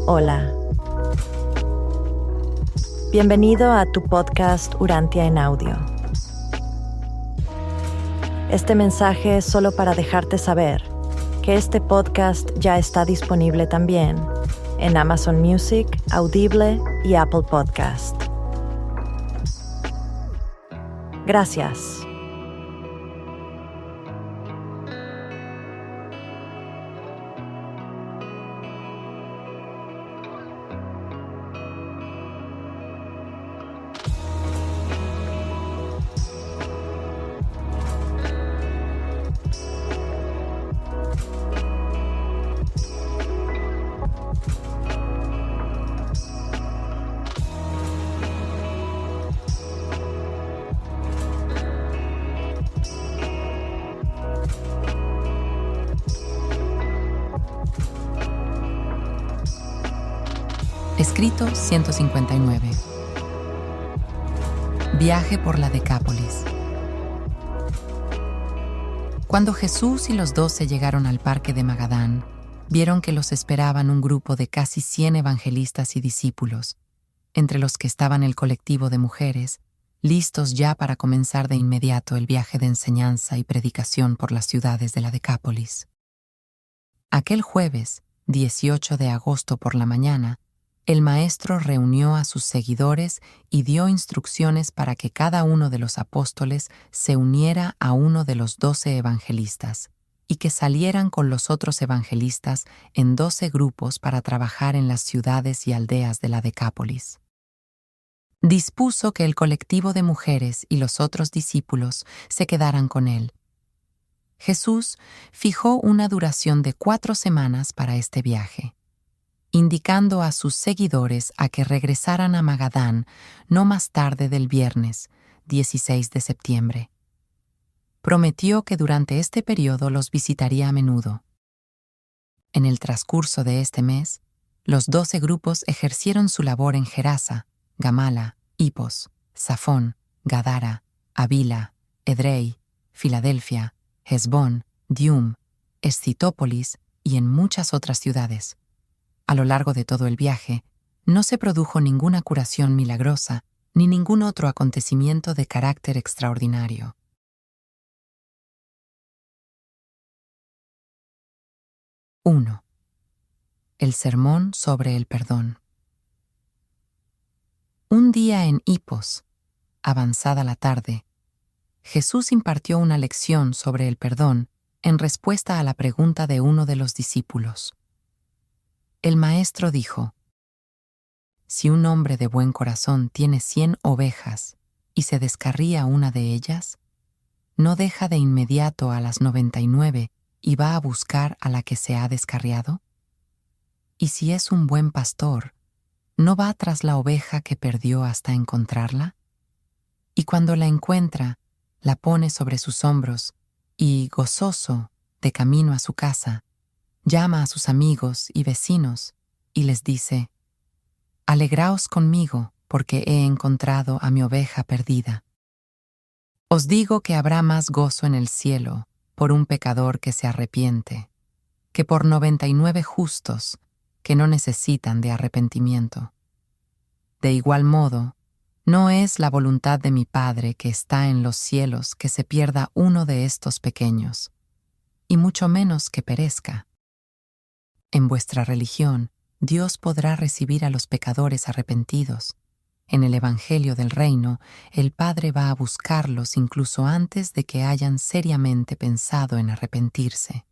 Hola. Bienvenido a tu podcast Urantia en audio. Este mensaje es solo para dejarte saber que este podcast ya está disponible también en Amazon Music, Audible y Apple Podcast. Gracias. Escrito 159. Viaje por la Decápolis. Cuando Jesús y los 12 llegaron al parque de Magadán, vieron que los esperaban un grupo de casi 100 evangelistas y discípulos, entre los que estaban el colectivo de mujeres, listos ya para comenzar de inmediato el viaje de enseñanza y predicación por las ciudades de la Decápolis. Aquel jueves, 18 de agosto por la mañana, el maestro reunió a sus seguidores y dio instrucciones para que cada uno de los apóstoles se uniera a uno de los 12 evangelistas y que salieran con los otros evangelistas en 12 grupos para trabajar en las ciudades y aldeas de la Decápolis. Dispuso que el colectivo de mujeres y los otros discípulos se quedaran con él. Jesús fijó una duración de 4 semanas para este viaje, indicando a sus seguidores a que regresaran a Magadán no más tarde del viernes, 16 de septiembre. Prometió que durante este periodo los visitaría a menudo. En el transcurso de este mes, los 12 grupos ejercieron su labor en Gerasa, Gamala, Hipos, Safón, Gadara, Avila, Edrei, Filadelfia, Hesbón, Dium, Escitópolis y en muchas otras ciudades. A lo largo de todo el viaje, no se produjo ninguna curación milagrosa ni ningún otro acontecimiento de carácter extraordinario. ¡1! El sermón sobre el perdón. Un día en Hipos, avanzada la tarde, Jesús impartió una lección sobre el perdón en respuesta a la pregunta de uno de los discípulos. El maestro dijo: si un hombre de buen corazón tiene 100 ovejas y se descarría una de ellas, ¿no deja de inmediato a las 99 y va a buscar a la que se ha descarriado? Y si es un buen pastor, ¿no va tras la oveja que perdió hasta encontrarla? Y cuando la encuentra, la pone sobre sus hombros y, gozoso, de camino a su casa, llama a sus amigos y vecinos y les dice: «Alegraos conmigo, porque he encontrado a mi oveja perdida». Os digo que habrá más gozo en el cielo por un pecador que se arrepiente, que por 99 justos que no necesitan de arrepentimiento. De igual modo, no es la voluntad de mi Padre que está en los cielos que se pierda uno de estos pequeños, y mucho menos que perezca. En vuestra religión, Dios podrá recibir a los pecadores arrepentidos. En el Evangelio del Reino, el Padre va a buscarlos incluso antes de que hayan seriamente pensado en arrepentirse.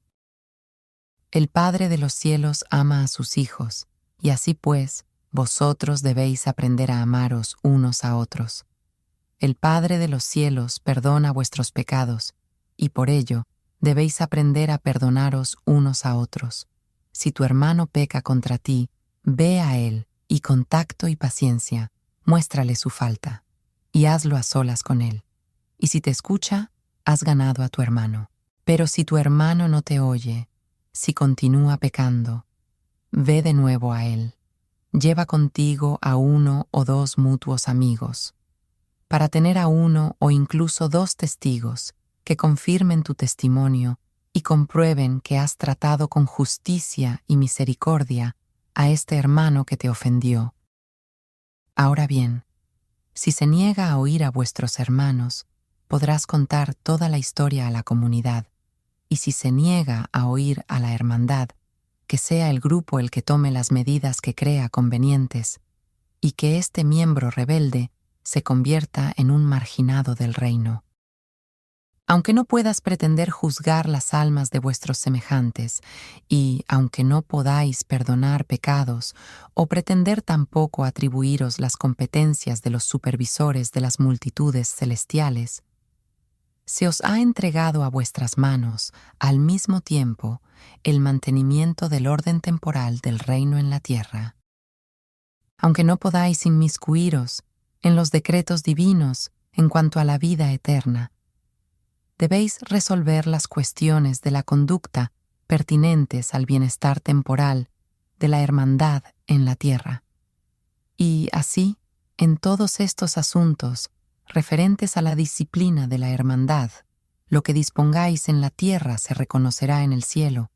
El Padre de los cielos ama a sus hijos, y así pues, vosotros debéis aprender a amaros unos a otros. El Padre de los cielos perdona vuestros pecados, y por ello debéis aprender a perdonaros unos a otros. Si tu hermano peca contra ti, ve a él y con tacto y paciencia muéstrale su falta y hazlo a solas con él. Y si te escucha, has ganado a tu hermano. Pero si tu hermano no te oye, si continúa pecando, ve de nuevo a él. Lleva contigo a 1 o 2 mutuos amigos, para tener a 1 o incluso 2 testigos que confirmen tu testimonio y comprueben que has tratado con justicia y misericordia a este hermano que te ofendió. Ahora bien, si se niega a oír a vuestros hermanos, podrás contar toda la historia a la comunidad, y si se niega a oír a la hermandad, que sea el grupo el que tome las medidas que crea convenientes, y que este miembro rebelde se convierta en un marginado del reino. Aunque no puedas pretender juzgar las almas de vuestros semejantes, y aunque no podáis perdonar pecados, o pretender tampoco atribuiros las competencias de los supervisores de las multitudes celestiales, se os ha entregado a vuestras manos, al mismo tiempo, el mantenimiento del orden temporal del reino en la tierra. Aunque no podáis inmiscuiros en los decretos divinos en cuanto a la vida eterna, debéis resolver las cuestiones de la conducta pertinentes al bienestar temporal de la hermandad en la tierra. Y así, en todos estos asuntos referentes a la disciplina de la hermandad, lo que dispongáis en la tierra se reconocerá en el cielo.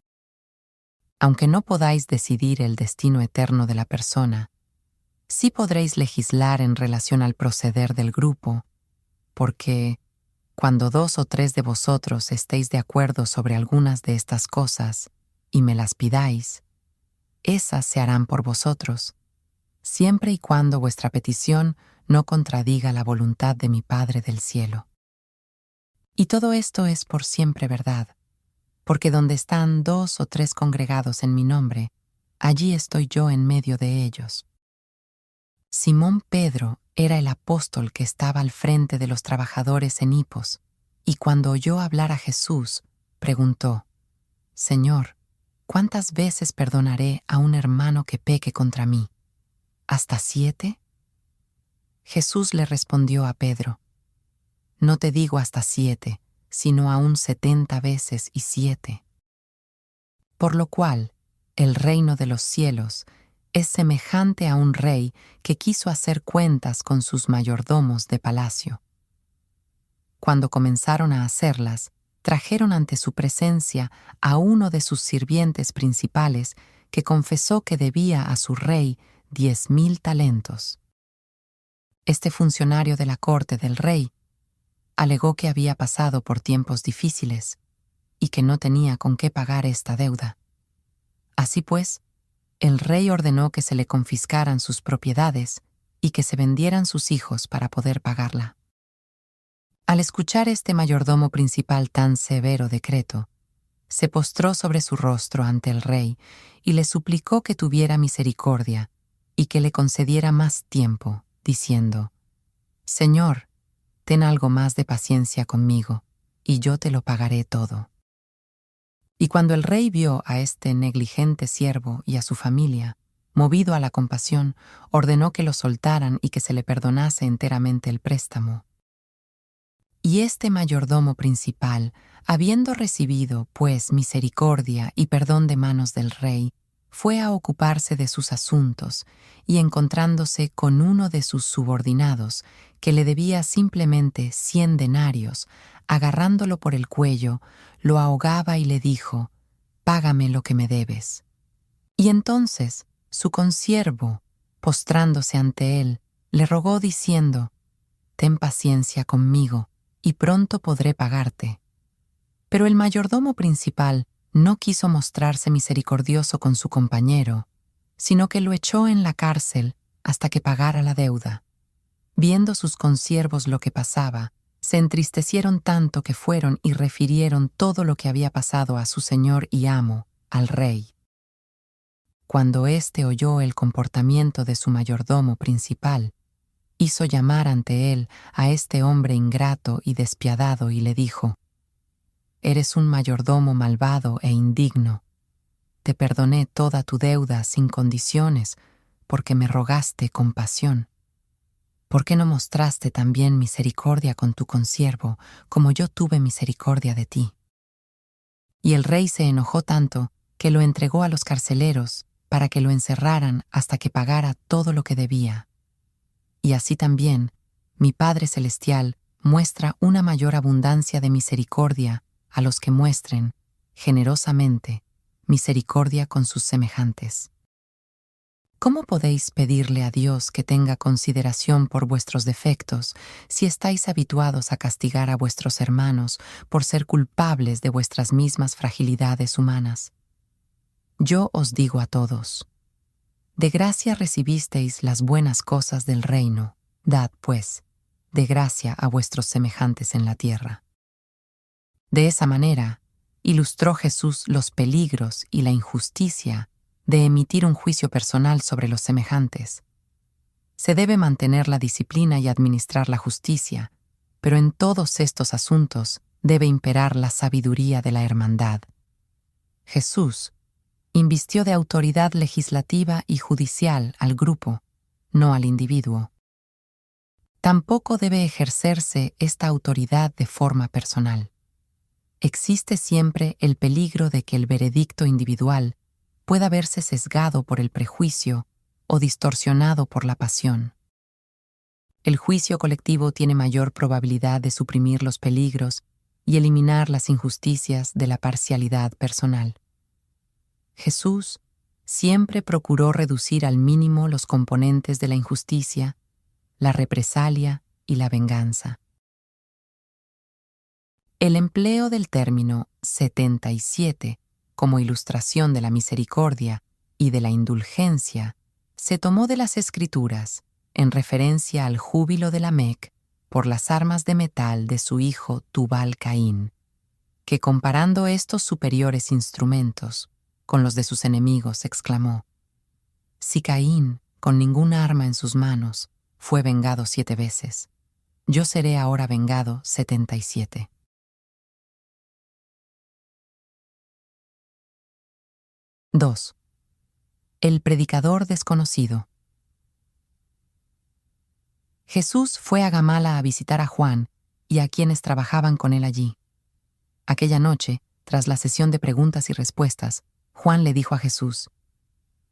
Aunque no podáis decidir el destino eterno de la persona, sí podréis legislar en relación al proceder del grupo, porque cuando 2 o 3 de vosotros estéis de acuerdo sobre algunas de estas cosas y me las pidáis, esas se harán por vosotros, siempre y cuando vuestra petición no contradiga la voluntad de mi Padre del cielo. Y todo esto es por siempre verdad, porque donde están 2 o 3 congregados en mi nombre, allí estoy yo en medio de ellos. Simón Pedro era el apóstol que estaba al frente de los trabajadores en Hipos, y cuando oyó hablar a Jesús, preguntó: Señor, ¿cuántas veces perdonaré a un hermano que peque contra mí? ¿Hasta 7? Jesús le respondió a Pedro: No te digo hasta 7, sino aún 70 veces y 7. Por lo cual, el reino de los cielos es semejante a un rey que quiso hacer cuentas con sus mayordomos de palacio. Cuando comenzaron a hacerlas, trajeron ante su presencia a uno de sus sirvientes principales que confesó que debía a su rey 10,000 talentos. Este funcionario de la corte del rey alegó que había pasado por tiempos difíciles y que no tenía con qué pagar esta deuda. Así pues, el rey ordenó que se le confiscaran sus propiedades y que se vendieran sus hijos para poder pagarla. Al escuchar este mayordomo principal tan severo decreto, se postró sobre su rostro ante el rey y le suplicó que tuviera misericordia y que le concediera más tiempo, diciendo: Señor, ten algo más de paciencia conmigo, y yo te lo pagaré todo. Y cuando el rey vio a este negligente siervo y a su familia, movido a la compasión, ordenó que lo soltaran y que se le perdonase enteramente el préstamo. Y este mayordomo principal, habiendo recibido, pues, misericordia y perdón de manos del rey, fue a ocuparse de sus asuntos, y encontrándose con uno de sus subordinados, que le debía simplemente 100 denarios, agarrándolo por el cuello, lo ahogaba y le dijo: «Págame lo que me debes». Y entonces su consiervo, postrándose ante él, le rogó diciendo: «Ten paciencia conmigo, y pronto podré pagarte». Pero el mayordomo principal no quiso mostrarse misericordioso con su compañero, sino que lo echó en la cárcel hasta que pagara la deuda. Viendo sus consiervos lo que pasaba, se entristecieron tanto que fueron y refirieron todo lo que había pasado a su señor y amo, al rey. Cuando éste oyó el comportamiento de su mayordomo principal, hizo llamar ante él a este hombre ingrato y despiadado y le dijo: «Eres un mayordomo malvado e indigno. Te perdoné toda tu deuda sin condiciones porque me rogaste compasión. ¿Por qué no mostraste también misericordia con tu consiervo como yo tuve misericordia de ti?» Y el rey se enojó tanto que lo entregó a los carceleros para que lo encerraran hasta que pagara todo lo que debía. Y así también, mi Padre Celestial muestra una mayor abundancia de misericordia a los que muestren, generosamente, misericordia con sus semejantes. ¿Cómo podéis pedirle a Dios que tenga consideración por vuestros defectos si estáis habituados a castigar a vuestros hermanos por ser culpables de vuestras mismas fragilidades humanas? Yo os digo a todos, de gracia recibisteis las buenas cosas del reino, dad, pues, de gracia a vuestros semejantes en la tierra. De esa manera, ilustró Jesús los peligros y la injusticia de emitir un juicio personal sobre los semejantes. Se debe mantener la disciplina y administrar la justicia, pero en todos estos asuntos debe imperar la sabiduría de la hermandad. Jesús invistió de autoridad legislativa y judicial al grupo, no al individuo. Tampoco debe ejercerse esta autoridad de forma personal. Existe siempre el peligro de que el veredicto individual pueda verse sesgado por el prejuicio o distorsionado por la pasión. El juicio colectivo tiene mayor probabilidad de suprimir los peligros y eliminar las injusticias de la parcialidad personal. Jesús siempre procuró reducir al mínimo los componentes de la injusticia, la represalia y la venganza. El empleo del término 77 como ilustración de la misericordia y de la indulgencia se tomó de las Escrituras en referencia al júbilo de Lamec por las armas de metal de su hijo Tubal-Caín, que comparando estos superiores instrumentos con los de sus enemigos exclamó: «Si Caín, con ningún arma en sus manos, fue vengado 7 veces, yo seré ahora vengado 77». 2. El predicador desconocido. Jesús fue a Gamala a visitar a Juan y a quienes trabajaban con él allí. Aquella noche, tras la sesión de preguntas y respuestas, Juan le dijo a Jesús: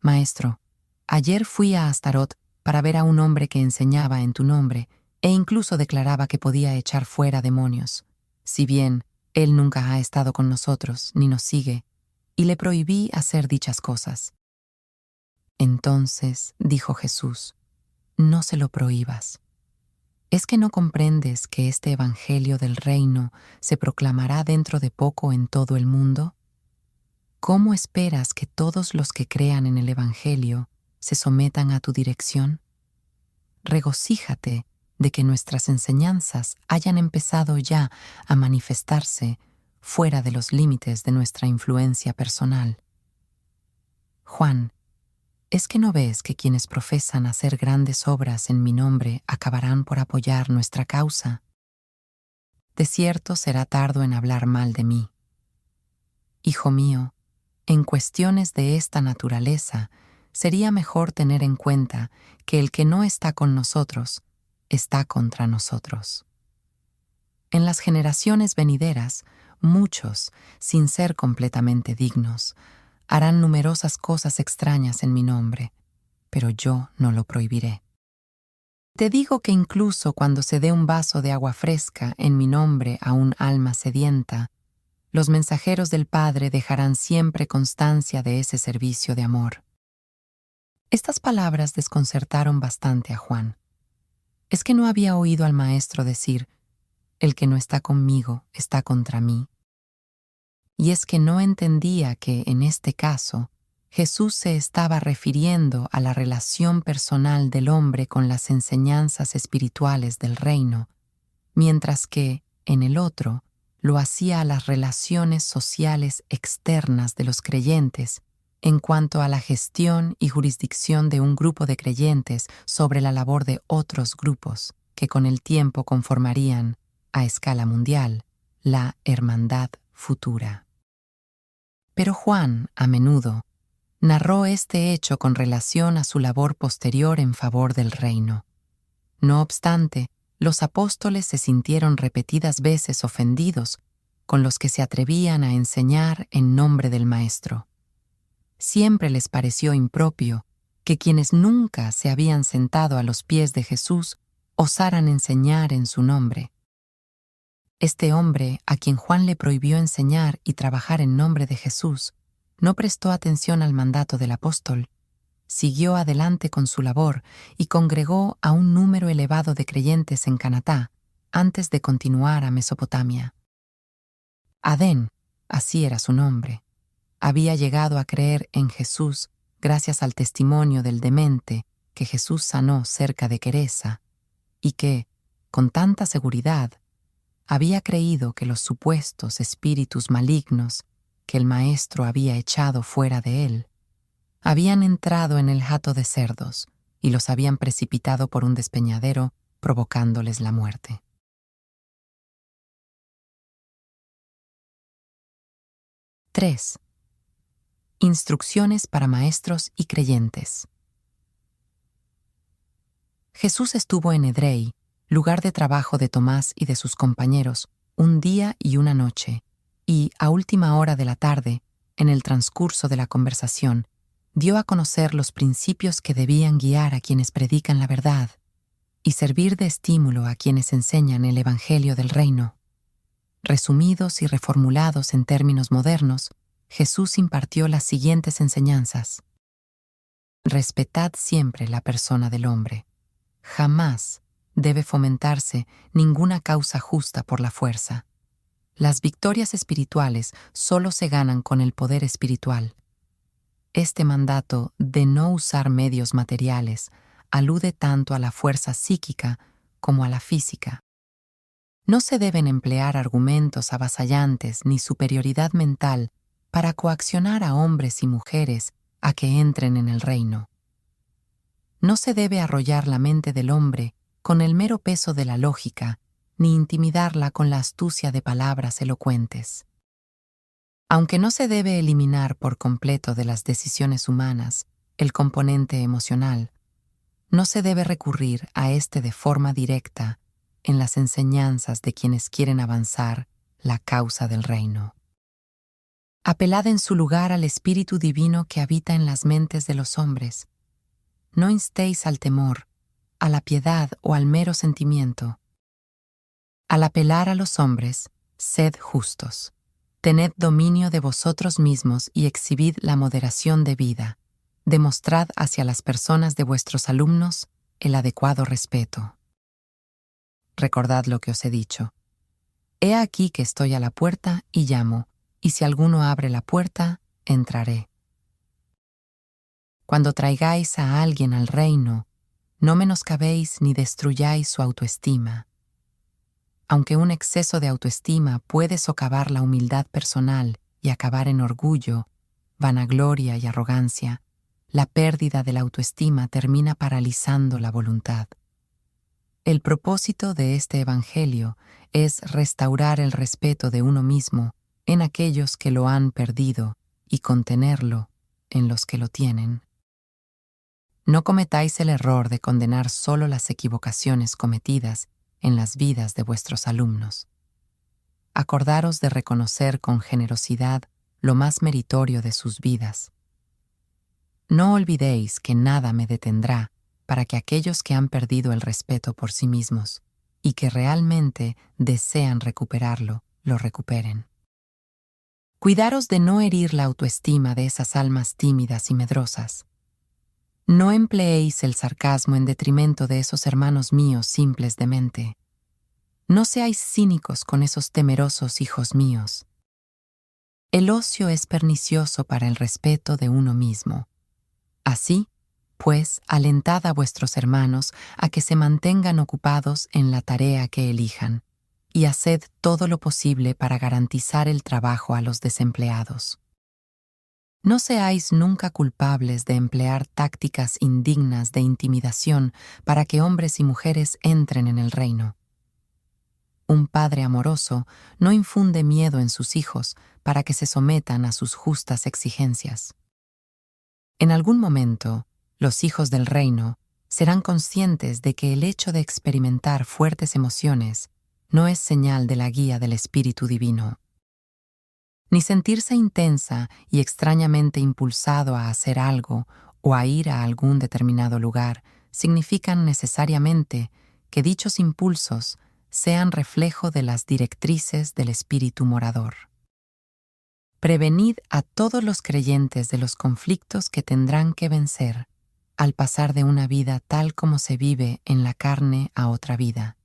«Maestro, ayer fui a Astarot para ver a un hombre que enseñaba en tu nombre e incluso declaraba que podía echar fuera demonios. Si bien él nunca ha estado con nosotros ni nos sigue, y le prohibí hacer dichas cosas». Entonces dijo Jesús: «No se lo prohíbas. ¿Es que no comprendes que este evangelio del reino se proclamará dentro de poco en todo el mundo? ¿Cómo esperas que todos los que crean en el evangelio se sometan a tu dirección? Regocíjate de que nuestras enseñanzas hayan empezado ya a manifestarse fuera de los límites de nuestra influencia personal. Juan, ¿es que no ves que quienes profesan hacer grandes obras en mi nombre acabarán por apoyar nuestra causa? De cierto será tardo en hablar mal de mí. Hijo mío, en cuestiones de esta naturaleza, sería mejor tener en cuenta que el que no está con nosotros, está contra nosotros. En las generaciones venideras, muchos, sin ser completamente dignos, harán numerosas cosas extrañas en mi nombre, pero yo no lo prohibiré. Te digo que incluso cuando se dé un vaso de agua fresca en mi nombre a un alma sedienta, los mensajeros del Padre dejarán siempre constancia de ese servicio de amor. Estas palabras desconcertaron bastante a Juan. Es que no había oído al Maestro decir: «El que no está conmigo está contra mí». Y es que no entendía que, en este caso, Jesús se estaba refiriendo a la relación personal del hombre con las enseñanzas espirituales del reino, mientras que, en el otro, lo hacía a las relaciones sociales externas de los creyentes en cuanto a la gestión y jurisdicción de un grupo de creyentes sobre la labor de otros grupos que con el tiempo conformarían, a escala mundial, la hermandad futura. Pero Juan, a menudo, narró este hecho con relación a su labor posterior en favor del reino. No obstante, los apóstoles se sintieron repetidas veces ofendidos con los que se atrevían a enseñar en nombre del Maestro. Siempre les pareció impropio que quienes nunca se habían sentado a los pies de Jesús osaran enseñar en su nombre. Este hombre, a quien Juan le prohibió enseñar y trabajar en nombre de Jesús, no prestó atención al mandato del apóstol, siguió adelante con su labor y congregó a un número elevado de creyentes en Canatá antes de continuar a Mesopotamia. Adén, así era su nombre, había llegado a creer en Jesús gracias al testimonio del demente que Jesús sanó cerca de Queresa y que, con tanta seguridad, había creído que los supuestos espíritus malignos que el maestro había echado fuera de él habían entrado en el hato de cerdos y los habían precipitado por un despeñadero, provocándoles la muerte. ¡3! Instrucciones para maestros y creyentes. Jesús estuvo en Edrei, lugar de trabajo de Tomás y de sus compañeros, un día y una noche, y, a última hora de la tarde, en el transcurso de la conversación, dio a conocer los principios que debían guiar a quienes predican la verdad y servir de estímulo a quienes enseñan el Evangelio del Reino. Resumidos y reformulados en términos modernos, Jesús impartió las siguientes enseñanzas. Respetad siempre la persona del hombre. Jamás debe fomentarse ninguna causa justa por la fuerza. Las victorias espirituales solo se ganan con el poder espiritual. Este mandato de no usar medios materiales alude tanto a la fuerza psíquica como a la física. No se deben emplear argumentos avasallantes ni superioridad mental para coaccionar a hombres y mujeres a que entren en el reino. No se debe arrollar la mente del hombre con el mero peso de la lógica, ni intimidarla con la astucia de palabras elocuentes. Aunque no se debe eliminar por completo de las decisiones humanas el componente emocional, no se debe recurrir a este de forma directa en las enseñanzas de quienes quieren avanzar la causa del reino. Apelad en su lugar al Espíritu Divino que habita en las mentes de los hombres. No instéis al temor, a la piedad o al mero sentimiento. Al apelar a los hombres, sed justos. Tened dominio de vosotros mismos y exhibid la moderación debida. Demostrad hacia las personas de vuestros alumnos el adecuado respeto. Recordad lo que os he dicho. He aquí que estoy a la puerta y llamo, y si alguno abre la puerta, entraré. Cuando traigáis a alguien al reino, no menoscabéis ni destruyáis su autoestima. Aunque un exceso de autoestima puede socavar la humildad personal y acabar en orgullo, vanagloria y arrogancia, la pérdida de la autoestima termina paralizando la voluntad. El propósito de este evangelio es restaurar el respeto de uno mismo en aquellos que lo han perdido y contenerlo en los que lo tienen. No cometáis el error de condenar solo las equivocaciones cometidas en las vidas de vuestros alumnos. Acordaros de reconocer con generosidad lo más meritorio de sus vidas. No olvidéis que nada me detendrá para que aquellos que han perdido el respeto por sí mismos y que realmente desean recuperarlo, lo recuperen. Cuidaros de no herir la autoestima de esas almas tímidas y medrosas. No empleéis el sarcasmo en detrimento de esos hermanos míos simples de mente. No seáis cínicos con esos temerosos hijos míos. El ocio es pernicioso para el respeto de uno mismo. Así, pues, alentad a vuestros hermanos a que se mantengan ocupados en la tarea que elijan, y haced todo lo posible para garantizar el trabajo a los desempleados. No seáis nunca culpables de emplear tácticas indignas de intimidación para que hombres y mujeres entren en el reino. Un padre amoroso no infunde miedo en sus hijos para que se sometan a sus justas exigencias. En algún momento, los hijos del reino serán conscientes de que el hecho de experimentar fuertes emociones no es señal de la guía del Espíritu Divino. Ni sentirse intensa y extrañamente impulsado a hacer algo o a ir a algún determinado lugar significan necesariamente que dichos impulsos sean reflejo de las directrices del Espíritu morador. Prevenid a todos los creyentes de los conflictos que tendrán que vencer al pasar de una vida tal como se vive en la carne a otra vida,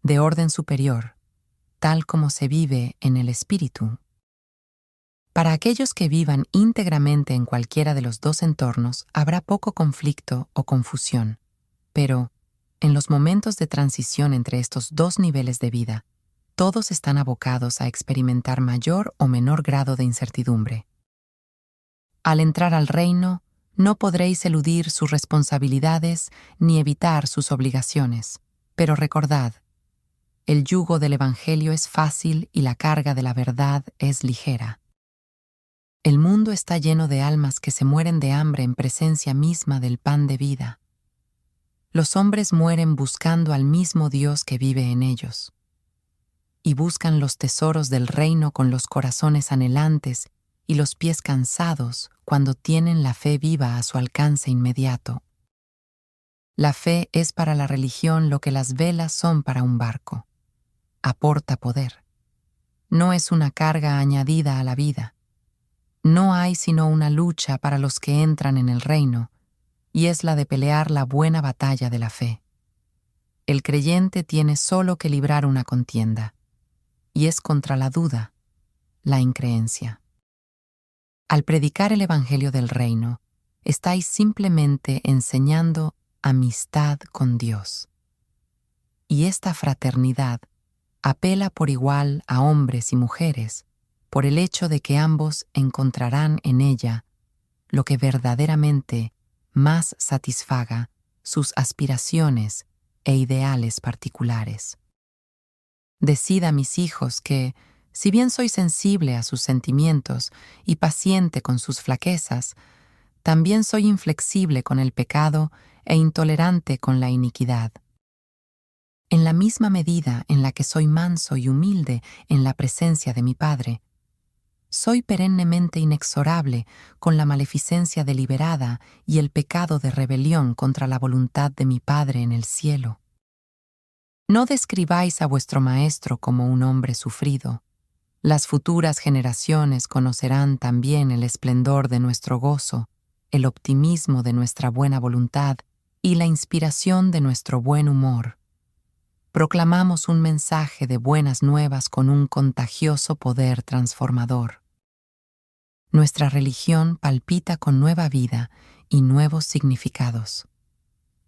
de orden superior, tal como se vive en el espíritu. Para aquellos que vivan íntegramente en cualquiera de los dos entornos, habrá poco conflicto o confusión, pero, en los momentos de transición entre estos dos niveles de vida, todos están abocados a experimentar mayor o menor grado de incertidumbre. Al entrar al reino, no podréis eludir sus responsabilidades ni evitar sus obligaciones, pero recordad, el yugo del Evangelio es fácil y la carga de la verdad es ligera. El mundo está lleno de almas que se mueren de hambre en presencia misma del pan de vida. Los hombres mueren buscando al mismo Dios que vive en ellos, y buscan los tesoros del reino con los corazones anhelantes y los pies cansados cuando tienen la fe viva a su alcance inmediato. La fe es para la religión lo que las velas son para un barco. Aporta poder. No es una carga añadida a la vida. No hay sino una lucha para los que entran en el reino, y es la de pelear la buena batalla de la fe. El creyente tiene solo que librar una contienda, y es contra la duda, la increencia. Al predicar el Evangelio del reino, estáis simplemente enseñando amistad con Dios. Y esta fraternidad apela por igual a hombres y mujeres, por el hecho de que ambos encontrarán en ella lo que verdaderamente más satisfaga sus aspiraciones e ideales particulares. Decid a mis hijos que, si bien soy sensible a sus sentimientos y paciente con sus flaquezas, también soy inflexible con el pecado e intolerante con la iniquidad. En la misma medida en la que soy manso y humilde en la presencia de mi Padre, soy perennemente inexorable con la maleficencia deliberada y el pecado de rebelión contra la voluntad de mi Padre en el cielo. No describáis a vuestro Maestro como un hombre sufrido. Las futuras generaciones conocerán también el esplendor de nuestro gozo, el optimismo de nuestra buena voluntad y la inspiración de nuestro buen humor. Proclamamos un mensaje de buenas nuevas con un contagioso poder transformador. Nuestra religión palpita con nueva vida y nuevos significados.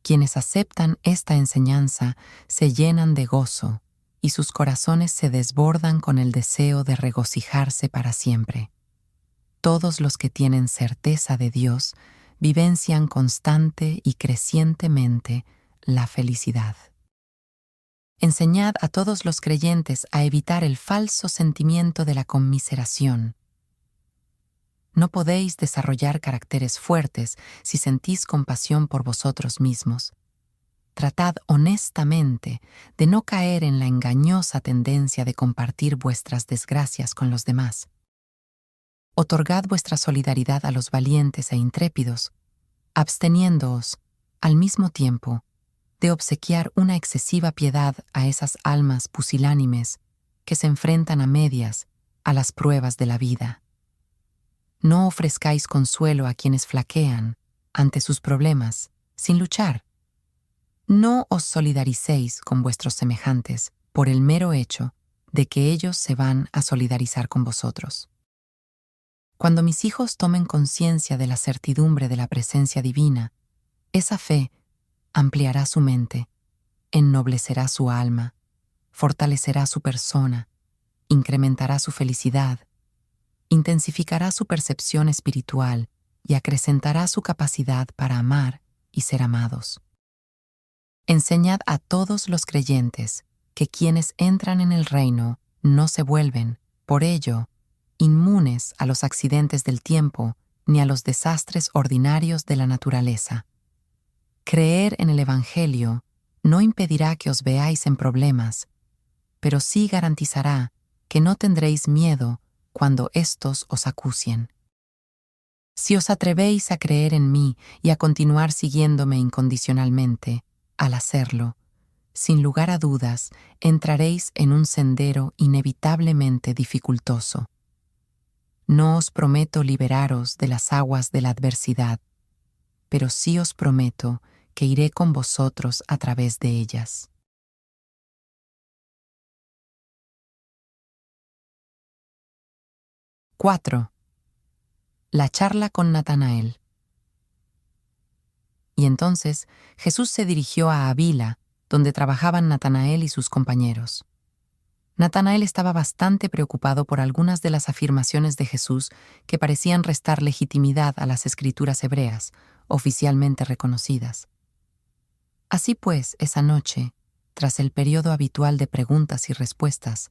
Quienes aceptan esta enseñanza se llenan de gozo y sus corazones se desbordan con el deseo de regocijarse para siempre. Todos los que tienen certeza de Dios vivencian constante y crecientemente la felicidad. Enseñad a todos los creyentes a evitar el falso sentimiento de la conmiseración. No podéis desarrollar caracteres fuertes si sentís compasión por vosotros mismos. Tratad honestamente de no caer en la engañosa tendencia de compartir vuestras desgracias con los demás. Otorgad vuestra solidaridad a los valientes e intrépidos, absteniéndoos, al mismo tiempo, de obsequiar una excesiva piedad a esas almas pusilánimes que se enfrentan a medias a las pruebas de la vida. No ofrezcáis consuelo a quienes flaquean ante sus problemas, sin luchar. No os solidaricéis con vuestros semejantes por el mero hecho de que ellos se van a solidarizar con vosotros. Cuando mis hijos tomen conciencia de la certidumbre de la presencia divina, esa fe ampliará su mente, ennoblecerá su alma, fortalecerá su persona, incrementará su felicidad, intensificará su percepción espiritual y acrecentará su capacidad para amar y ser amados. Enseñad a todos los creyentes que quienes entran en el reino no se vuelven, por ello, inmunes a los accidentes del tiempo ni a los desastres ordinarios de la naturaleza. Creer en el Evangelio no impedirá que os veáis en problemas, pero sí garantizará que no tendréis miedo cuando éstos os acucien. Si os atrevéis a creer en mí y a continuar siguiéndome incondicionalmente, al hacerlo, sin lugar a dudas, entraréis en un sendero inevitablemente dificultoso. No os prometo liberaros de las aguas de la adversidad, pero sí os prometo que iré con vosotros a través de ellas. ¡4! La charla con Natanael. Y entonces Jesús se dirigió a Avila, donde trabajaban Natanael y sus compañeros. Natanael estaba bastante preocupado por algunas de las afirmaciones de Jesús que parecían restar legitimidad a las escrituras hebreas, oficialmente reconocidas. Así pues, esa noche, tras el periodo habitual de preguntas y respuestas,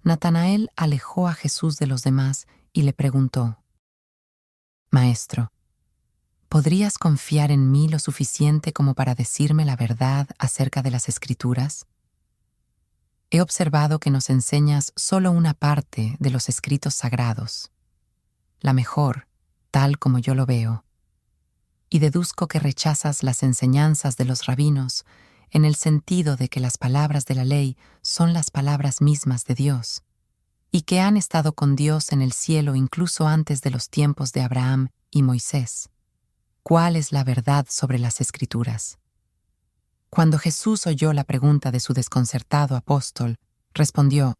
Natanael alejó a Jesús de los demás y le preguntó: «Maestro, ¿podrías confiar en mí lo suficiente como para decirme la verdad acerca de las Escrituras? He observado que nos enseñas solo una parte de los escritos sagrados, la mejor, tal como yo lo veo, y deduzco que rechazas las enseñanzas de los rabinos en el sentido de que las palabras de la ley son las palabras mismas de Dios, y que han estado con Dios en el cielo incluso antes de los tiempos de Abraham y Moisés. ¿Cuál es la verdad sobre las Escrituras?». Cuando Jesús oyó la pregunta de su desconcertado apóstol, respondió: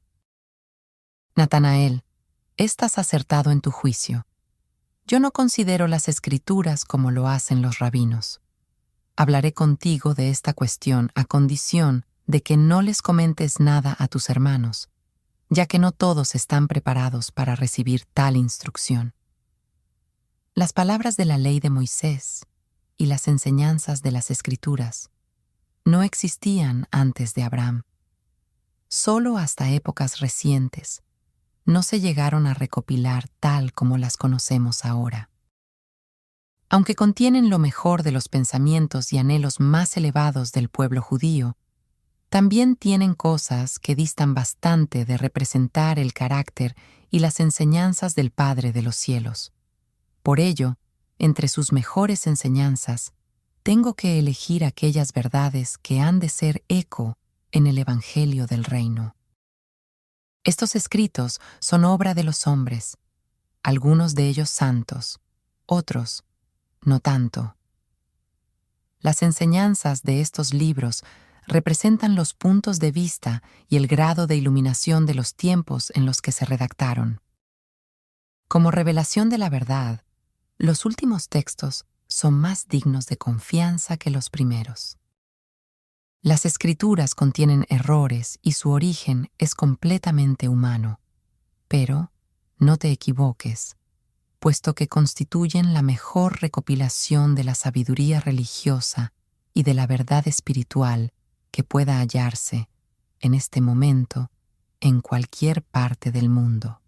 «Natanael, estás acertado en tu juicio. Yo no considero las Escrituras como lo hacen los rabinos. Hablaré contigo de esta cuestión a condición de que no les comentes nada a tus hermanos, ya que no todos están preparados para recibir tal instrucción. Las palabras de la ley de Moisés y las enseñanzas de las Escrituras no existían antes de Abraham. Solo hasta épocas recientes no se llegaron a recopilar tal como las conocemos ahora. Aunque contienen lo mejor de los pensamientos y anhelos más elevados del pueblo judío, también tienen cosas que distan bastante de representar el carácter y las enseñanzas del Padre de los cielos. Por ello, entre sus mejores enseñanzas, tengo que elegir aquellas verdades que han de ser eco en el Evangelio del Reino. Estos escritos son obra de los hombres, algunos de ellos santos, otros no tanto. Las enseñanzas de estos libros representan los puntos de vista y el grado de iluminación de los tiempos en los que se redactaron. Como revelación de la verdad, los últimos textos son más dignos de confianza que los primeros. Las Escrituras contienen errores y su origen es completamente humano, pero no te equivoques, puesto que constituyen la mejor recopilación de la sabiduría religiosa y de la verdad espiritual que pueda hallarse, en este momento, en cualquier parte del mundo.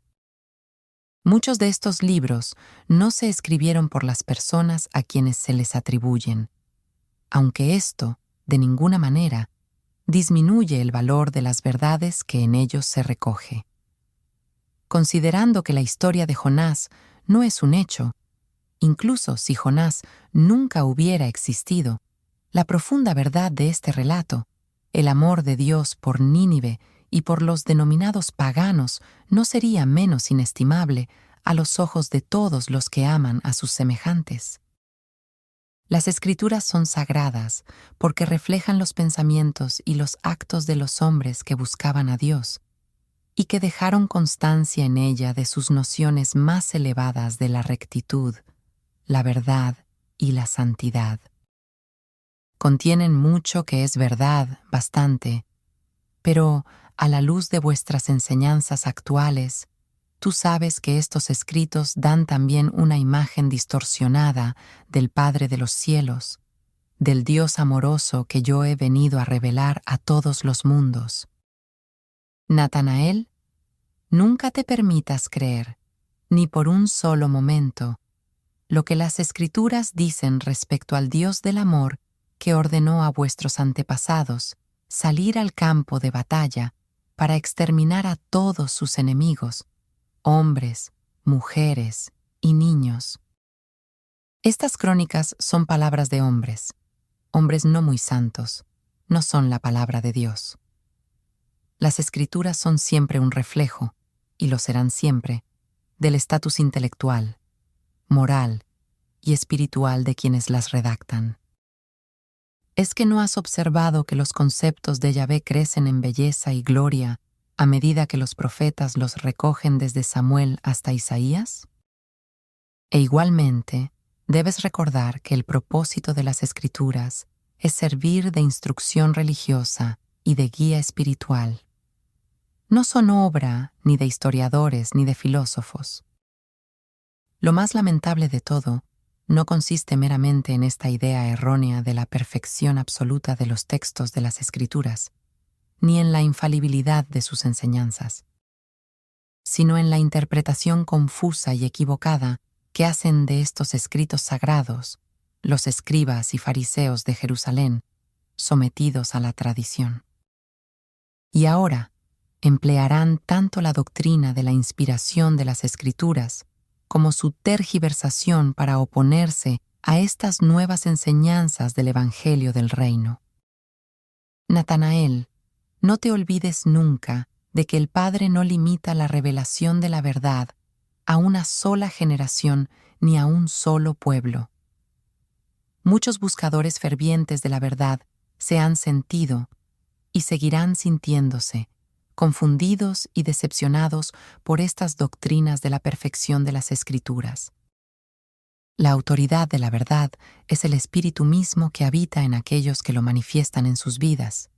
Muchos de estos libros no se escribieron por las personas a quienes se les atribuyen, aunque esto, de ninguna manera, disminuye el valor de las verdades que en ellos se recoge. Considerando que la historia de Jonás no es un hecho, incluso si Jonás nunca hubiera existido, la profunda verdad de este relato, el amor de Dios por Nínive y por los denominados paganos, no sería menos inestimable a los ojos de todos los que aman a sus semejantes. Las Escrituras son sagradas porque reflejan los pensamientos y los actos de los hombres que buscaban a Dios y que dejaron constancia en ella de sus nociones más elevadas de la rectitud, la verdad y la santidad. Contienen mucho que es verdad, bastante, pero a la luz de vuestras enseñanzas actuales, tú sabes que estos escritos dan también una imagen distorsionada del Padre de los cielos, del Dios amoroso que yo he venido a revelar a todos los mundos. Natanael, nunca te permitas creer, ni por un solo momento, lo que las Escrituras dicen respecto al Dios del amor que ordenó a vuestros antepasados salir al campo de batalla para exterminar a todos sus enemigos, hombres, mujeres y niños. Estas crónicas son palabras de hombres no muy santos, no son la palabra de Dios. Las Escrituras son siempre un reflejo, y lo serán siempre, del estatus intelectual, moral y espiritual de quienes las redactan. ¿Es que no has observado que los conceptos de Yahvé crecen en belleza y gloria a medida que los profetas los recogen desde Samuel hasta Isaías? E igualmente, debes recordar que el propósito de las Escrituras es servir de instrucción religiosa y de guía espiritual. No son obra ni de historiadores ni de filósofos. Lo más lamentable de todo no consiste meramente en esta idea errónea de la perfección absoluta de los textos de las Escrituras, ni en la infalibilidad de sus enseñanzas, sino en la interpretación confusa y equivocada que hacen de estos escritos sagrados los escribas y fariseos de Jerusalén, sometidos a la tradición. Y ahora emplearán tanto la doctrina de la inspiración de las Escrituras como su tergiversación para oponerse a estas nuevas enseñanzas del Evangelio del Reino. Natanael, no te olvides nunca de que el Padre no limita la revelación de la verdad a una sola generación ni a un solo pueblo. Muchos buscadores fervientes de la verdad se han sentido y seguirán sintiéndose confundidos y decepcionados por estas doctrinas de la perfección de las Escrituras. La autoridad de la verdad es el Espíritu mismo que habita en aquellos que lo manifiestan en sus vidas,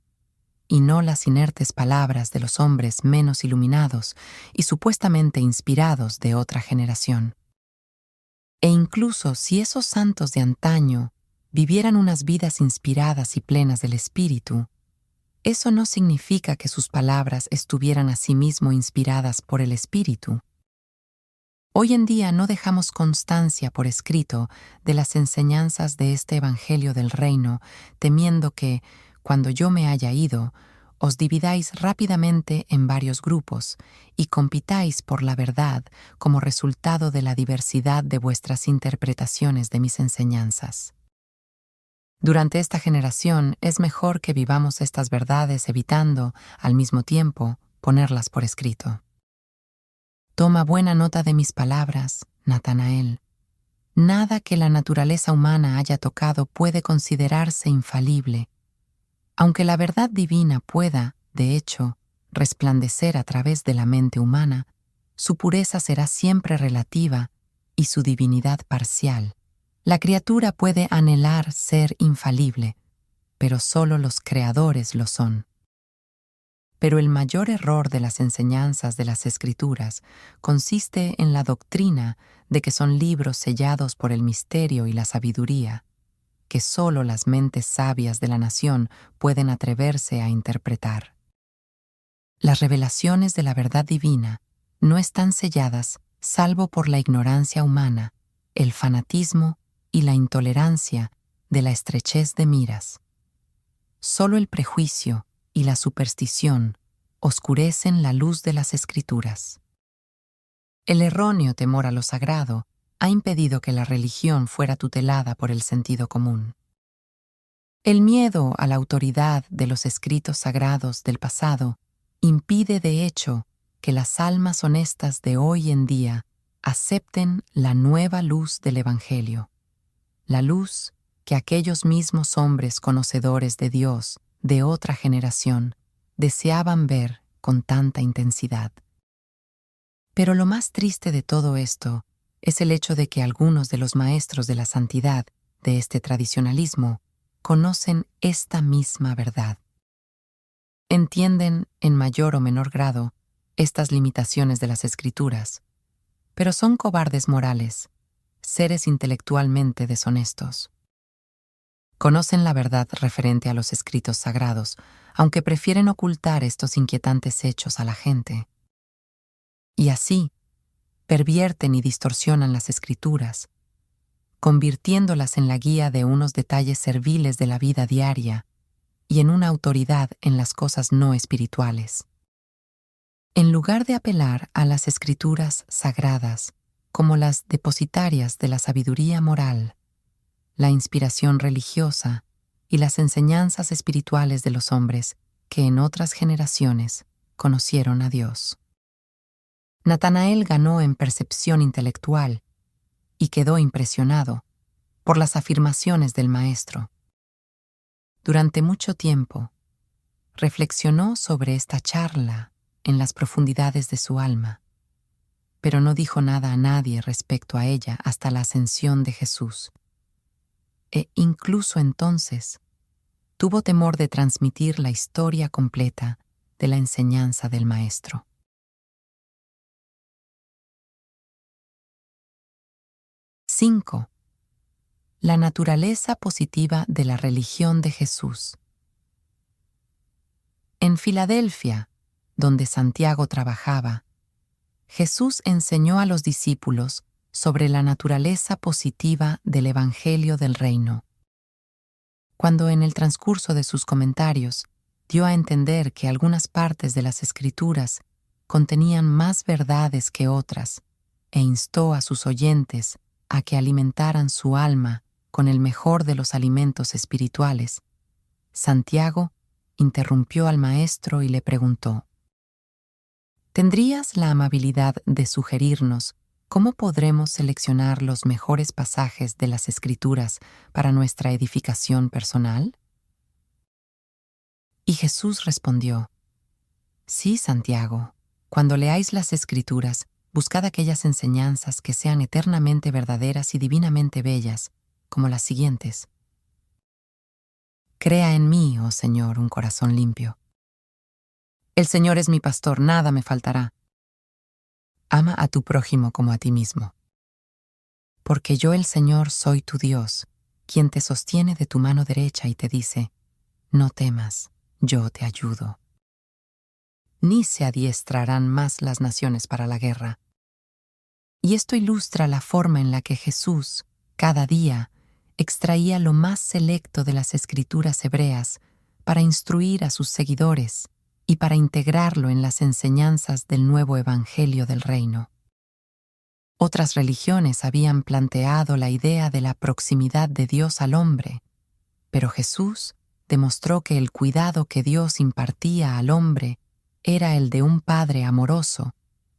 y no las inertes palabras de los hombres menos iluminados y supuestamente inspirados de otra generación. E incluso si esos santos de antaño vivieran unas vidas inspiradas y plenas del Espíritu, eso no significa que sus palabras estuvieran asimismo inspiradas por el Espíritu. Hoy en día no dejamos constancia por escrito de las enseñanzas de este Evangelio del Reino, temiendo que, cuando yo me haya ido, os dividáis rápidamente en varios grupos y compitáis por la verdad como resultado de la diversidad de vuestras interpretaciones de mis enseñanzas. Durante esta generación es mejor que vivamos estas verdades evitando, al mismo tiempo, ponerlas por escrito. Toma buena nota de mis palabras, Natanael. Nada que la naturaleza humana haya tocado puede considerarse infalible. Aunque la verdad divina pueda, de hecho, resplandecer a través de la mente humana, su pureza será siempre relativa y su divinidad parcial. La criatura puede anhelar ser infalible, pero solo los creadores lo son. Pero el mayor error de las enseñanzas de las Escrituras consiste en la doctrina de que son libros sellados por el misterio y la sabiduría, que solo las mentes sabias de la nación pueden atreverse a interpretar. Las revelaciones de la verdad divina no están selladas salvo por la ignorancia humana, el fanatismo y la intolerancia de la estrechez de miras. Solo el prejuicio y la superstición oscurecen la luz de las Escrituras. El erróneo temor a lo sagrado ha impedido que la religión fuera tutelada por el sentido común. El miedo a la autoridad de los escritos sagrados del pasado impide, de hecho, que las almas honestas de hoy en día acepten la nueva luz del Evangelio, la luz que aquellos mismos hombres conocedores de Dios de otra generación deseaban ver con tanta intensidad. Pero lo más triste de todo esto es el hecho de que algunos de los maestros de la santidad de este tradicionalismo conocen esta misma verdad. Entienden, en mayor o menor grado, estas limitaciones de las Escrituras, pero son cobardes morales, seres intelectualmente deshonestos. Conocen la verdad referente a los escritos sagrados, aunque prefieren ocultar estos inquietantes hechos a la gente. Y así, pervierten y distorsionan las Escrituras, convirtiéndolas en la guía de unos detalles serviles de la vida diaria y en una autoridad en las cosas no espirituales. En lugar de apelar a las Escrituras sagradas como las depositarias de la sabiduría moral, la inspiración religiosa y las enseñanzas espirituales de los hombres que en otras generaciones conocieron a Dios. Natanael ganó en percepción intelectual y quedó impresionado por las afirmaciones del Maestro. Durante mucho tiempo, reflexionó sobre esta charla en las profundidades de su alma, pero no dijo nada a nadie respecto a ella hasta la ascensión de Jesús. E incluso entonces, tuvo temor de transmitir la historia completa de la enseñanza del Maestro. ¡5! La naturaleza positiva de la religión de Jesús. En Filadelfia, donde Santiago trabajaba, Jesús enseñó a los discípulos sobre la naturaleza positiva del Evangelio del Reino. Cuando en el transcurso de sus comentarios dio a entender que algunas partes de las Escrituras contenían más verdades que otras, e instó a sus oyentes a que alimentaran su alma con el mejor de los alimentos espirituales, Santiago interrumpió al Maestro y le preguntó: ¿tendrías la amabilidad de sugerirnos cómo podremos seleccionar los mejores pasajes de las Escrituras para nuestra edificación personal? Y Jesús respondió: sí, Santiago, cuando leáis las Escrituras, buscad aquellas enseñanzas que sean eternamente verdaderas y divinamente bellas, como las siguientes. Crea en mí, oh Señor, un corazón limpio. El Señor es mi pastor, nada me faltará. Ama a tu prójimo como a ti mismo. Porque yo, el Señor, soy tu Dios, quien te sostiene de tu mano derecha y te dice: no temas, yo te ayudo. Ni se adiestrarán más las naciones para la guerra. Y esto ilustra la forma en la que Jesús, cada día, extraía lo más selecto de las Escrituras hebreas para instruir a sus seguidores y para integrarlo en las enseñanzas del nuevo Evangelio del Reino. Otras religiones habían planteado la idea de la proximidad de Dios al hombre, pero Jesús demostró que el cuidado que Dios impartía al hombre era el de un padre amoroso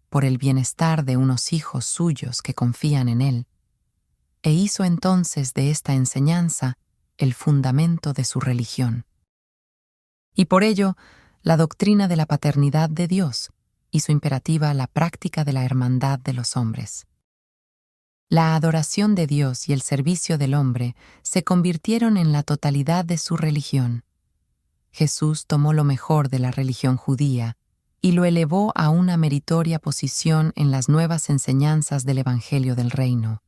por el bienestar de unos hijos suyos que confían en él, e hizo entonces de esta enseñanza el fundamento de su religión. Y por ello, la doctrina de la paternidad de Dios hizo imperativa la práctica de la hermandad de los hombres. La adoración de Dios y el servicio del hombre se convirtieron en la totalidad de su religión. Jesús tomó lo mejor de la religión judía y lo elevó a una meritoria posición en las nuevas enseñanzas del Evangelio del Reino.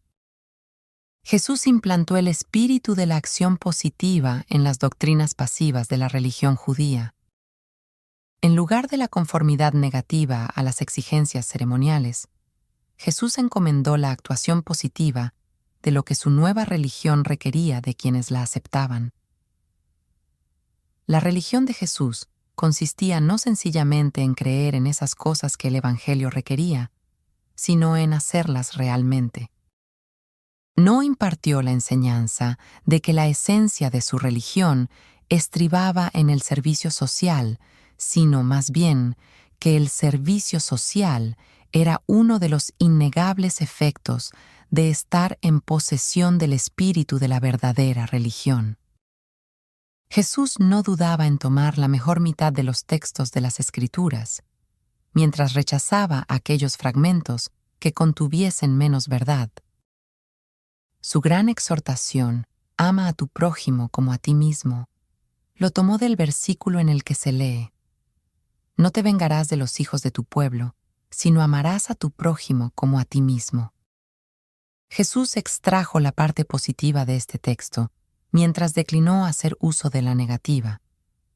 Jesús implantó el espíritu de la acción positiva en las doctrinas pasivas de la religión judía. En lugar de la conformidad negativa a las exigencias ceremoniales, Jesús encomendó la actuación positiva de lo que su nueva religión requería de quienes la aceptaban. La religión de Jesús consistía no sencillamente en creer en esas cosas que el Evangelio requería, sino en hacerlas realmente. No impartió la enseñanza de que la esencia de su religión estribaba en el servicio social, sino más bien que el servicio social era uno de los innegables efectos de estar en posesión del espíritu de la verdadera religión. Jesús no dudaba en tomar la mejor mitad de los textos de las Escrituras, mientras rechazaba aquellos fragmentos que contuviesen menos verdad. Su gran exhortación, ama a tu prójimo como a ti mismo, lo tomó del versículo en el que se lee: no te vengarás de los hijos de tu pueblo, sino amarás a tu prójimo como a ti mismo. Jesús extrajo la parte positiva de este texto, mientras declinó hacer uso de la negativa.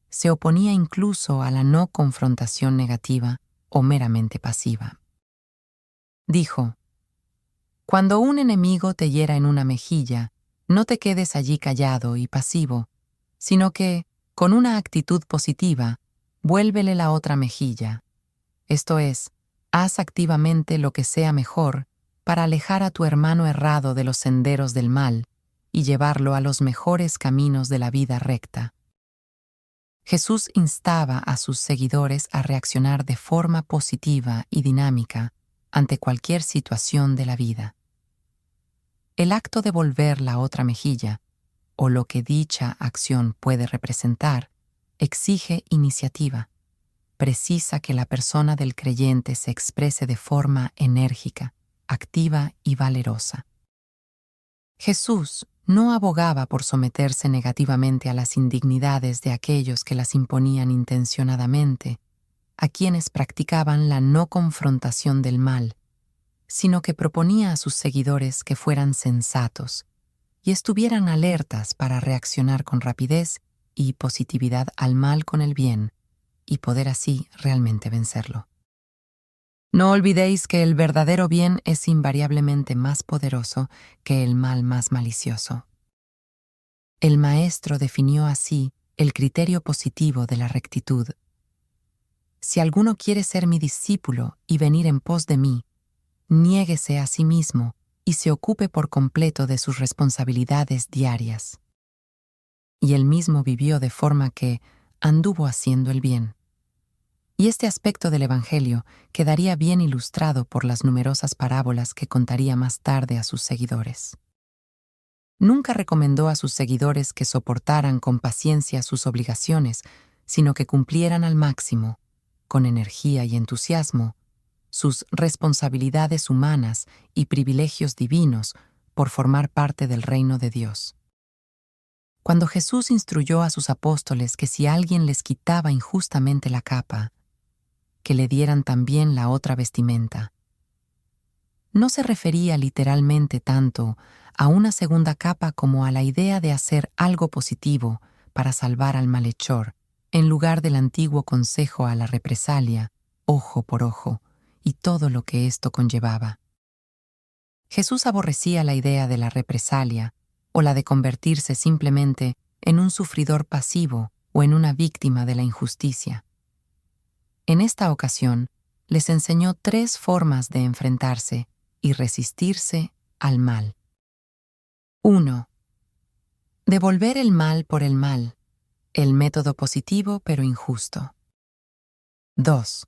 Se oponía incluso a la no confrontación negativa o meramente pasiva. Dijo: cuando un enemigo te hiera en una mejilla, no te quedes allí callado y pasivo, sino que, con una actitud positiva, vuélvele la otra mejilla. Esto es, haz activamente lo que sea mejor para alejar a tu hermano errado de los senderos del mal y llevarlo a los mejores caminos de la vida recta. Jesús instaba a sus seguidores a reaccionar de forma positiva y dinámica ante cualquier situación de la vida. El acto de volver la otra mejilla, o lo que dicha acción puede representar, exige iniciativa. Precisa que la persona del creyente se exprese de forma enérgica, activa y valerosa. Jesús no abogaba por someterse negativamente a las indignidades de aquellos que las imponían intencionadamente, a quienes practicaban la no confrontación del mal, sino que proponía a sus seguidores que fueran sensatos y estuvieran alertas para reaccionar con rapidez y positividad al mal con el bien y poder así realmente vencerlo. No olvidéis que el verdadero bien es invariablemente más poderoso que el mal más malicioso. El Maestro definió así el criterio positivo de la rectitud. Si alguno quiere ser mi discípulo y venir en pos de mí, niéguese a sí mismo y se ocupe por completo de sus responsabilidades diarias. Y él mismo vivió de forma que anduvo haciendo el bien. Y este aspecto del Evangelio quedaría bien ilustrado por las numerosas parábolas que contaría más tarde a sus seguidores. Nunca recomendó a sus seguidores que soportaran con paciencia sus obligaciones, sino que cumplieran al máximo, con energía y entusiasmo, sus responsabilidades humanas y privilegios divinos por formar parte del reino de Dios. Cuando Jesús instruyó a sus apóstoles que si alguien les quitaba injustamente la capa, que le dieran también la otra vestimenta, no se refería literalmente tanto a una segunda capa como a la idea de hacer algo positivo para salvar al malhechor, en lugar del antiguo consejo a la represalia, ojo por ojo, y todo lo que esto conllevaba. Jesús aborrecía la idea de la represalia o la de convertirse simplemente en un sufridor pasivo o en una víctima de la injusticia. En esta ocasión, les enseñó 3 formas de enfrentarse y resistirse al mal. 1. Devolver el mal por el mal, el método positivo pero injusto. 2.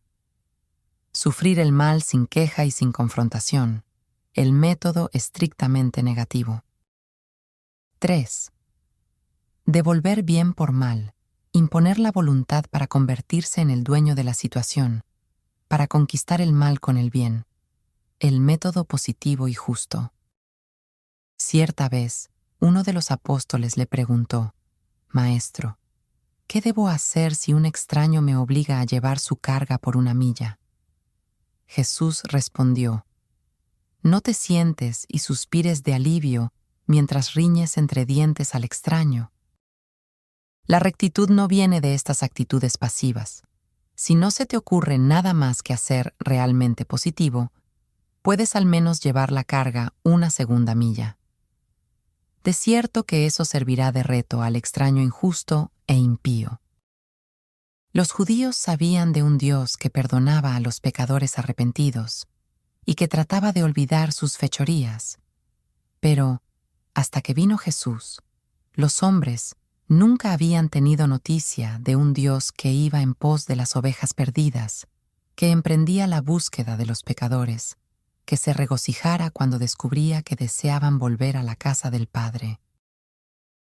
Sufrir el mal sin queja y sin confrontación, el método estrictamente negativo. 3. Devolver bien por mal, imponer la voluntad para convertirse en el dueño de la situación, para conquistar el mal con el bien, el método positivo y justo. Cierta vez, uno de los apóstoles le preguntó: «Maestro, ¿qué debo hacer si un extraño me obliga a llevar su carga por 1 milla?» Jesús respondió: «No te sientes y suspires de alivio mientras riñes entre dientes al extraño». La rectitud no viene de estas actitudes pasivas. Si no se te ocurre nada más que hacer realmente positivo, puedes al menos llevar la carga 1 segunda milla. De cierto que eso servirá de reto al extraño injusto e impío. Los judíos sabían de un Dios que perdonaba a los pecadores arrepentidos y que trataba de olvidar sus fechorías. Pero, hasta que vino Jesús, los hombres nunca habían tenido noticia de un Dios que iba en pos de las ovejas perdidas, que emprendía la búsqueda de los pecadores, que se regocijara cuando descubría que deseaban volver a la casa del Padre.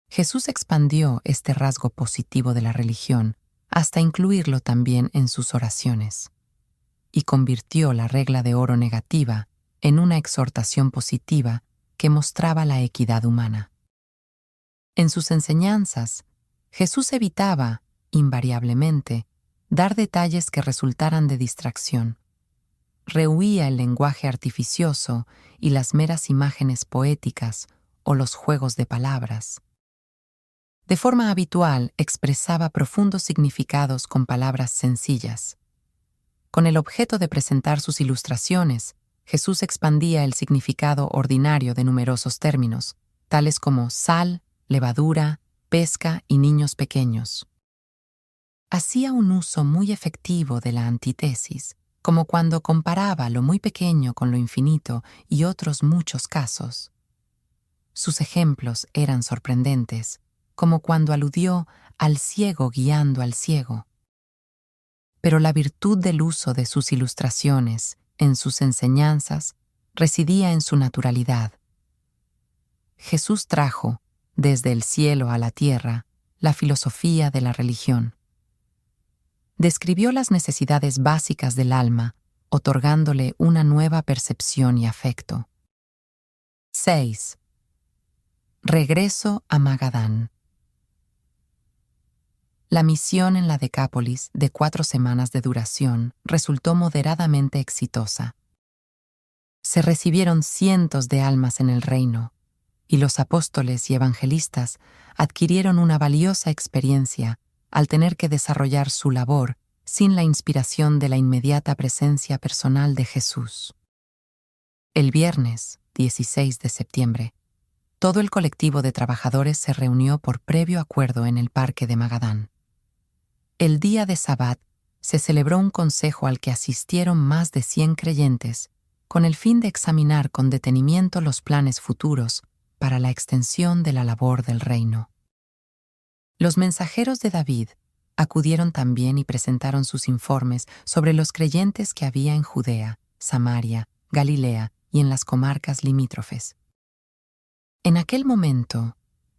Jesús expandió este rasgo positivo de la religión hasta incluirlo también en sus oraciones, y convirtió la regla de oro negativa en una exhortación positiva que mostraba la equidad humana. En sus enseñanzas, Jesús evitaba, invariablemente, dar detalles que resultaran de distracción. Rehuía el lenguaje artificioso y las meras imágenes poéticas o los juegos de palabras. De forma habitual, expresaba profundos significados con palabras sencillas. Con el objeto de presentar sus ilustraciones, Jesús expandía el significado ordinario de numerosos términos, tales como sal, levadura, pesca y niños pequeños. Hacía un uso muy efectivo de la antítesis, como cuando comparaba lo muy pequeño con lo infinito y otros muchos casos. Sus ejemplos eran sorprendentes, como cuando aludió al ciego guiando al ciego. Pero la virtud del uso de sus ilustraciones en sus enseñanzas residía en su naturalidad. Jesús trajo, desde el cielo a la tierra, la filosofía de la religión. Describió las necesidades básicas del alma, otorgándole una nueva percepción y afecto. 6. Regreso a Magadán. La misión en la Decápolis, de 4 semanas de duración, resultó moderadamente exitosa. Se recibieron cientos de almas en el reino, y los apóstoles y evangelistas adquirieron una valiosa experiencia al tener que desarrollar su labor sin la inspiración de la inmediata presencia personal de Jesús. El viernes, 16 de septiembre, todo el colectivo de trabajadores se reunió por previo acuerdo en el parque de Magadán. El día de Sabbat se celebró un consejo al que asistieron más de 100 creyentes con el fin de examinar con detenimiento los planes futuros para la extensión de la labor del reino. Los mensajeros de David acudieron también y presentaron sus informes sobre los creyentes que había en Judea, Samaria, Galilea y en las comarcas limítrofes. En aquel momento,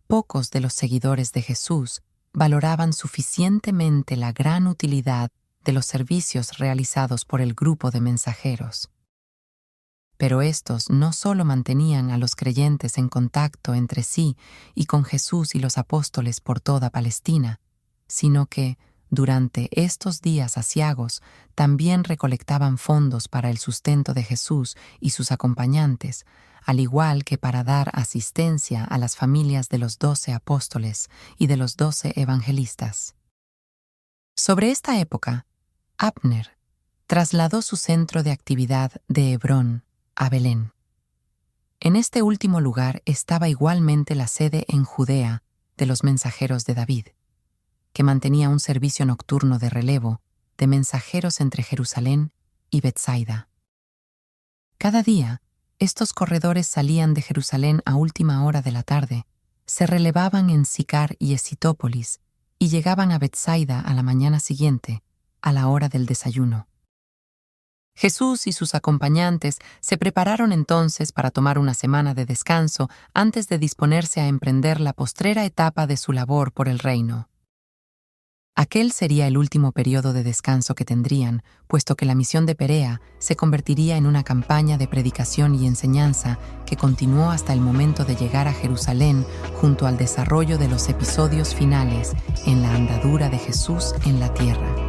pocos de los seguidores de Jesús valoraban suficientemente la gran utilidad de los servicios realizados por el grupo de mensajeros. Pero estos no solo mantenían a los creyentes en contacto entre sí y con Jesús y los apóstoles por toda Palestina, sino que, durante estos días aciagos, también recolectaban fondos para el sustento de Jesús y sus acompañantes, al igual que para dar asistencia a las familias de los 12 apóstoles y de los 12 evangelistas. Sobre esta época, Abner trasladó su centro de actividad de Hebrón a Belén. En este último lugar estaba igualmente la sede en Judea de los mensajeros de David, que mantenía un servicio nocturno de relevo de mensajeros entre Jerusalén y Betsaida. Cada día, estos corredores salían de Jerusalén a última hora de la tarde, se relevaban en Sicar y Esitópolis y llegaban a Betsaida a la mañana siguiente, a la hora del desayuno. Jesús y sus acompañantes se prepararon entonces para tomar una semana de descanso antes de disponerse a emprender la postrera etapa de su labor por el reino. Aquel sería el último periodo de descanso que tendrían, puesto que la misión de Perea se convertiría en una campaña de predicación y enseñanza que continuó hasta el momento de llegar a Jerusalén junto al desarrollo de los episodios finales en la andadura de Jesús en la tierra.